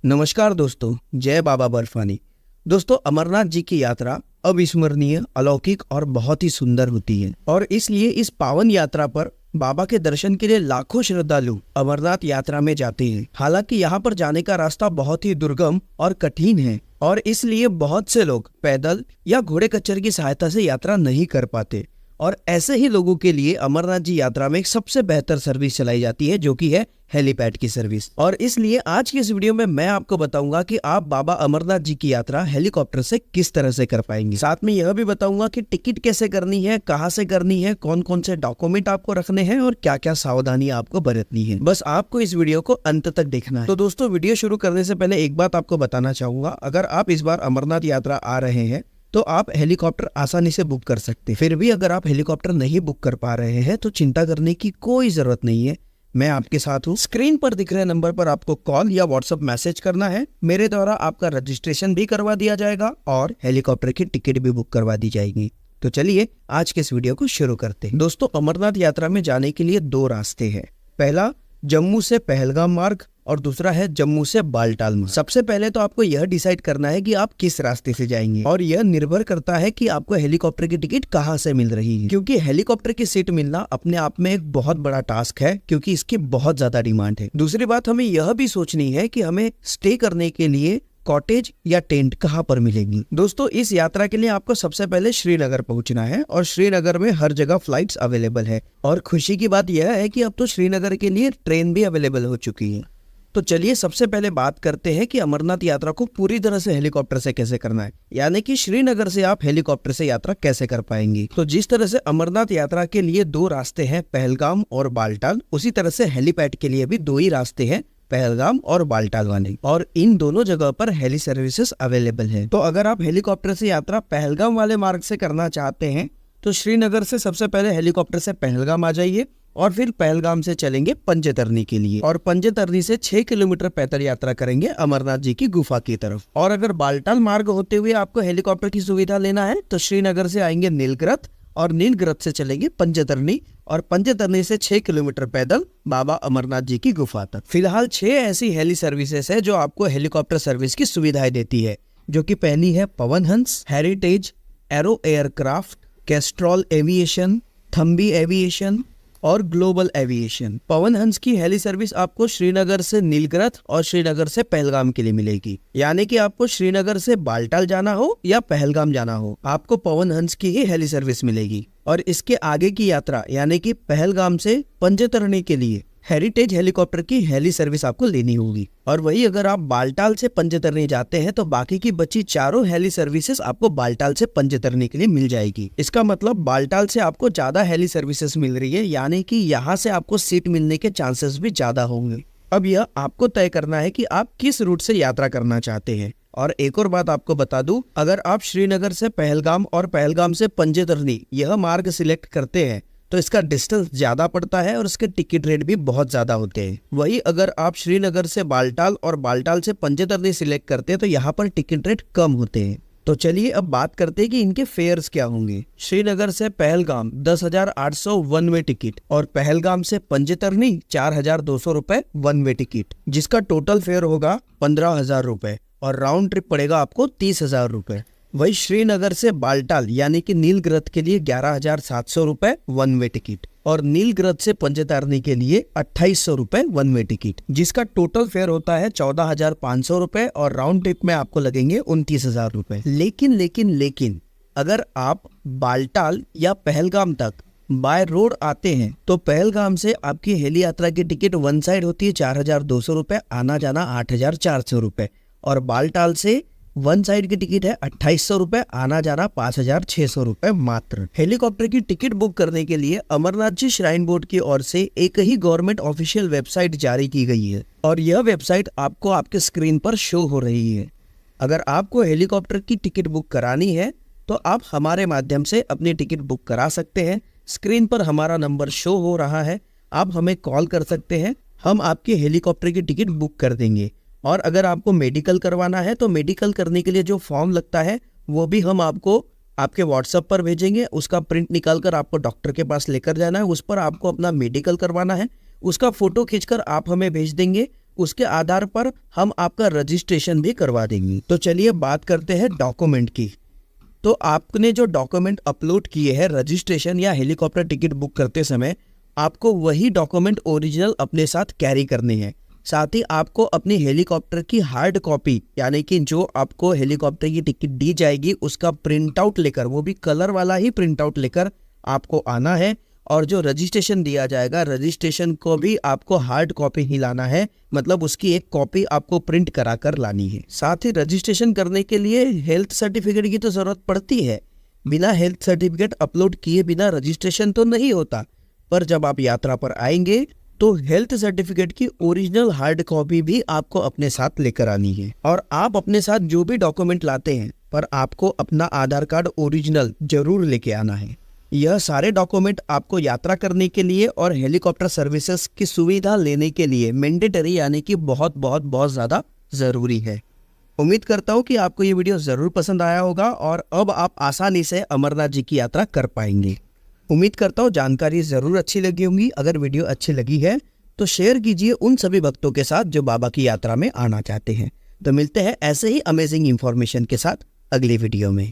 नमस्कार दोस्तों, जय बाबा बर्फानी। दोस्तों, अमरनाथ जी की यात्रा अविस्मरणीय, अलौकिक और बहुत ही सुंदर होती है और इसलिए इस पावन यात्रा पर बाबा के दर्शन के लिए लाखों श्रद्धालु अमरनाथ यात्रा में जाते हैं। हालांकि यहाँ पर जाने का रास्ता बहुत ही दुर्गम और कठिन है और इसलिए बहुत से लोग पैदल या घोड़े खच्चर की सहायता से यात्रा नहीं कर पाते और ऐसे ही लोगों के लिए अमरनाथ जी यात्रा में एक सबसे बेहतर सर्विस चलाई जाती है, जो कि है हेलीपैड की सर्विस। और इसलिए आज की इस वीडियो में मैं आपको बताऊंगा कि आप बाबा अमरनाथ जी की यात्रा हेलीकॉप्टर से किस तरह से कर पाएंगे। साथ में यह भी बताऊंगा कि टिकट कैसे करनी है, कहां से करनी है, कौन कौन से डॉक्यूमेंट आपको रखने हैं और क्या क्या सावधानी आपको बरतनी है। बस आपको इस वीडियो को अंत तक देखना है। तो दोस्तों, वीडियो शुरू करने से पहले एक बात आपको बताना चाहूंगा, अगर आप इस बार अमरनाथ यात्रा आ रहे हैं तो आप हेलीकॉप्टर आसानी से बुक कर सकते हैं। फिर भी अगर आप हेलीकॉप्टर नहीं बुक कर पा रहे हैं तो चिंता करने की कोई जरूरत नहीं है, मैं आपके साथ हूँ। स्क्रीन पर दिख रहे नंबर पर आपको कॉल या व्हाट्सएप मैसेज करना है। मेरे द्वारा आपका रजिस्ट्रेशन भी करवा दिया जाएगा और हेलीकॉप्टर की टिकट भी बुक करवा दी जाएगी। तो चलिए आज के इस वीडियो को शुरू करते हैं। दोस्तों, अमरनाथ यात्रा में जाने के लिए दो रास्ते हैं। पहला जम्मू से पहलगाम मार्ग और दूसरा है जम्मू से बालटाल मार्ग। सबसे पहले तो आपको यह डिसाइड करना है कि आप किस रास्ते से जाएंगे और यह निर्भर करता है कि आपको हेलीकॉप्टर की टिकट कहां से मिल रही है, क्योंकि हेलीकॉप्टर की सीट मिलना अपने आप में एक बहुत बड़ा टास्क है, क्योंकि इसकी बहुत ज्यादा डिमांड है। दूसरी बात हमें यह भी सोचनी है कि हमें स्टे करने के लिए कॉटेज या टेंट कहाँ पर मिलेगी। दोस्तों, इस यात्रा के लिए आपको सबसे पहले श्रीनगर पहुंचना है और श्रीनगर में हर जगह फ्लाइट्स अवेलेबल है और खुशी की बात यह है कि अब तो श्रीनगर के लिए ट्रेन भी अवेलेबल हो चुकी है। तो चलिए सबसे पहले बात करते हैं कि अमरनाथ यात्रा को पूरी तरह से हेलीकॉप्टर से कैसे करना है, यानी कि श्रीनगर से आप हेलीकॉप्टर से यात्रा कैसे कर पाएंगे। तो जिस तरह से अमरनाथ यात्रा के लिए दो रास्ते हैं, पहलगाम और बालटाल, उसी तरह से हेलीपैड के लिए भी दो ही रास्ते हैं, पहलगाम और बालटाल वाले, और इन दोनों जगह पर हेली सर्विसेज अवेलेबल है। तो अगर आप हेलीकॉप्टर से यात्रा पहलगाम वाले मार्ग से करना चाहते हैं तो श्रीनगर से सबसे पहले हेलीकॉप्टर से पहलगाम आ जाइए और फिर पहलगाम से चलेंगे पंजतरनी के लिए और पंजतरनी से 6 किलोमीटर पैदल यात्रा करेंगे अमरनाथ जी की गुफा की तरफ। और अगर बालटाल मार्ग होते हुए आपको हेलीकॉप्टर की सुविधा लेना है तो श्रीनगर से आएंगे नीलग्रत और नीलग्रत से चलेंगे पंजतरनी और पंजतरनी से 6 किलोमीटर पैदल बाबा अमरनाथ जी की गुफा तक। फिलहाल 6 ऐसी हेली सर्विसेज है जो आपको हेलीकॉप्टर सर्विस की सुविधाएं देती है, जो कि पहली है Pawan Hans, heritage, arrow aircraft, Castrol aviation, Thambi aviation और ग्लोबल एविएशन। पवन हंस की हेली सर्विस आपको श्रीनगर से नीलग्रत और श्रीनगर से पहलगाम के लिए मिलेगी, यानी कि आपको श्रीनगर से बालटाल जाना हो या पहलगाम जाना हो, आपको पवन हंस की ही हेली सर्विस मिलेगी। और इसके आगे की यात्रा यानी कि पहलगाम से पंजतरनी के लिए हेरिटेज हेलीकॉप्टर की हेली सर्विस आपको लेनी होगी। और वही अगर आप बालटाल से पंजतरनी जाते हैं तो बाकी की बची चारों हेली सर्विसेज आपको बालटाल से पंजतरनी के लिए मिल जाएगी। इसका मतलब बालटाल से आपको ज्यादा हेली सर्विसेज मिल रही है, यानी कि यहाँ से आपको सीट मिलने के चांसेस भी ज्यादा होंगे। अब यह आपको तय करना है कि आप किस रूट से यात्रा करना चाहते हैं। और एक और बात आपको बता दूं, अगर आप श्रीनगर से पहलगाम और पहलगाम से पंजतरनी यह मार्ग सिलेक्ट करते हैं तो इसका डिस्टेंस ज्यादा पड़ता है और इसके टिकट रेट भी बहुत ज्यादा होते हैं। वही अगर आप श्रीनगर से बालटाल और बालटाल से पंजतरनी सिलेक्ट करते हैं तो यहाँ पर टिकट रेट कम होते हैं। तो चलिए अब बात करते हैं कि इनके फेयर्स क्या होंगे। श्रीनगर से पहलगाम 10,800 वन वे टिकट और पहलगाम से पंजतरनी 4,200 रुपए वन वे टिकट, जिसका टोटल फेयर होगा 15,000 रुपए और राउंड ट्रिप पड़ेगा आपको 30,000 रुपए। वही श्रीनगर से बालटाल यानी कि नीलग्रत के लिए 11,700 रुपए वन वे टिकट और नीलग्रत से पंजतरनी के लिए 2,800 रुपए वन वे टिकट, जिसका टोटल फेयर होता है 14,500 रुपए और राउंड ट्रिप में आपको लगेंगे 29,000 रुपए। लेकिन अगर आप बालटाल या पहलगाम तक बाय रोड आते हैं तो पहलगाम से आपकी हेली यात्रा की टिकट वन साइड होती है 4,200 रुपए, आना जाना 8,400 रुपए, और बालटाल से वन साइड की टिकट है 2,800 रुपए, आना जाना 5,600 रुपए मात्र। हेलीकॉप्टर की टिकट बुक करने के लिए अमरनाथ जी श्राइन बोर्ड की ओर से एक ही गवर्नमेंट ऑफिशियल वेबसाइट जारी की गई है और यह वेबसाइट आपको आपके स्क्रीन पर शो हो रही है। अगर आपको हेलीकॉप्टर की टिकट बुक करानी है तो आप हमारे माध्यम से अपनी टिकट बुक करा सकते हैं। स्क्रीन पर हमारा नंबर शो हो रहा है, आप हमें कॉल कर सकते हैं, हम आपकी हेलीकॉप्टर की टिकट बुक कर देंगे। और अगर आपको मेडिकल करवाना है तो मेडिकल करने के लिए जो फॉर्म लगता है वो भी हम आपको आपके व्हाट्सएप पर भेजेंगे। उसका प्रिंट निकालकर आपको डॉक्टर के पास लेकर जाना है, उस पर आपको अपना मेडिकल करवाना है, उसका फोटो खींचकर आप हमें भेज देंगे उसके आधार पर हम आपका रजिस्ट्रेशन भी करवा देंगे। तो चलिए बात करते हैं डॉक्यूमेंट की। तो आपने जो डॉक्यूमेंट अपलोड किए हैं रजिस्ट्रेशन या हेलीकॉप्टर टिकट बुक करते समय, आपको वही डॉक्यूमेंट ओरिजिनल अपने साथ कैरी करने हैं। साथ ही आपको अपनी हेलीकॉप्टर की हार्ड कॉपी, यानी कि जो आपको हेलीकॉप्टर की टिकट दी जाएगी उसका प्रिंट आउट लेकर, वो भी कलर वाला ही प्रिंट आउट लेकर आपको आना है। और जो रजिस्ट्रेशन दिया जाएगा, रजिस्ट्रेशन को भी आपको हार्ड कॉपी ही लाना है, मतलब उसकी एक कॉपी आपको प्रिंट करा कर लानी है। साथ ही रजिस्ट्रेशन करने के लिए हेल्थ सर्टिफिकेट की तो जरूरत पड़ती है। बिना हेल्थ सर्टिफिकेट अपलोड किए बिना रजिस्ट्रेशन तो नहीं होता, पर जब आप यात्रा पर आएंगे तो हेल्थ सर्टिफिकेट की ओरिजिनल हार्ड कॉपी भी आपको अपने साथ लेकर आनी है। और आप अपने साथ जो भी डॉक्यूमेंट लाते हैं, पर आपको अपना आधार कार्ड ओरिजिनल जरूर लेके आना है। यह सारे डॉक्यूमेंट आपको यात्रा करने के लिए और हेलीकॉप्टर सर्विसेज की सुविधा लेने के लिए मैंडेटरी, यानी कि बहुत बहुत बहुत ज़्यादा ज़रूरी है। उम्मीद करता हूँ कि आपको ये वीडियो ज़रूर पसंद आया होगा और अब आप आसानी से अमरनाथ जी की यात्रा कर पाएंगे। उम्मीद करता हूँ जानकारी ज़रूर अच्छी लगी होंगी। अगर वीडियो अच्छी लगी है तो शेयर कीजिए उन सभी भक्तों के साथ जो बाबा की यात्रा में आना चाहते हैं। तो मिलते हैं ऐसे ही अमेजिंग इंफॉर्मेशन के साथ अगली वीडियो में।